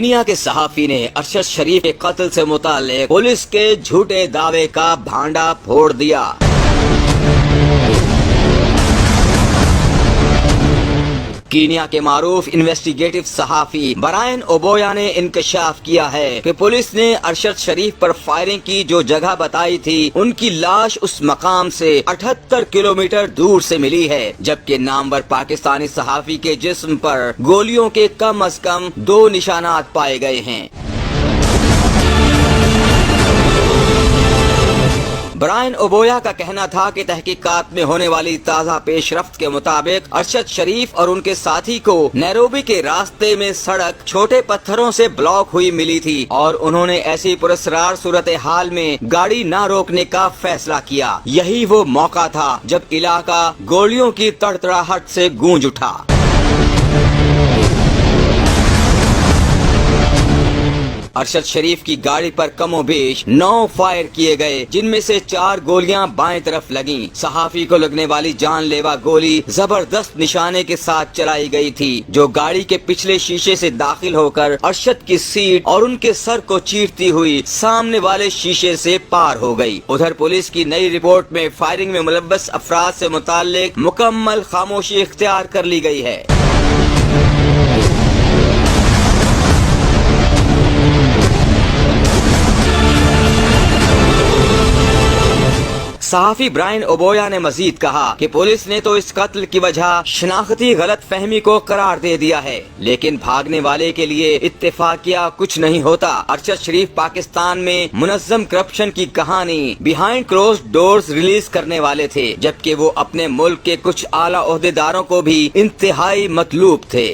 Kenya کے صحافی نے ارشد شریف کے قتل سے متعلق پولیس کے جھوٹے دعوے کا بھانڈا پھوڑ دیا۔ کینیا کے معروف انویسٹیگیٹو صحافی برائن اوبویا نے انکشاف کیا ہے کہ پولیس نے ارشد شریف پر فائرنگ کی جو جگہ بتائی تھی ان کی لاش اس مقام سے 78 کلومیٹر دور سے ملی ہے، جبکہ نامور پاکستانی صحافی کے جسم پر گولیوں کے کم از کم 2 نشانات پائے گئے ہیں۔ برائن اوبویا کا کہنا تھا کہ تحقیقات میں ہونے والی تازہ پیش رفت کے مطابق ارشد شریف اور ان کے ساتھی کو نیروبی کے راستے میں سڑک چھوٹے پتھروں سے بلاک ہوئی ملی تھی اور انہوں نے ایسی پراسرار صورتحال میں گاڑی نہ روکنے کا فیصلہ کیا۔ یہی وہ موقع تھا جب علاقہ گولیوں کی تڑتڑاہٹ سے گونج اٹھا۔ ارشد شریف کی گاڑی پر کم و بیش 9 فائر کیے گئے، جن میں سے 4 گولیاں بائیں طرف لگیں۔ صحافی کو لگنے والی جان لیوا گولی زبردست نشانے کے ساتھ چلائی گئی تھی جو گاڑی کے پچھلے شیشے سے داخل ہو کر ارشد کی سیٹ اور ان کے سر کو چیرتی ہوئی سامنے والے شیشے سے پار ہو گئی۔ ادھر پولیس کی نئی رپورٹ میں فائرنگ میں ملوث افراد سے متعلق مکمل خاموشی اختیار کر لی گئی ہے۔ صحافی برائن اوبویا نے مزید کہا کہ پولیس نے تو اس قتل کی وجہ شناختی غلط فہمی کو قرار دے دیا ہے، لیکن بھاگنے والے کے لیے اتفاقیہ کچھ نہیں ہوتا۔ ارشد شریف پاکستان میں منظم کرپشن کی کہانی بیہائنڈ کلوزڈ ڈورز ریلیز کرنے والے تھے، جبکہ وہ اپنے ملک کے کچھ اعلیٰ عہدیداروں کو بھی انتہائی مطلوب تھے۔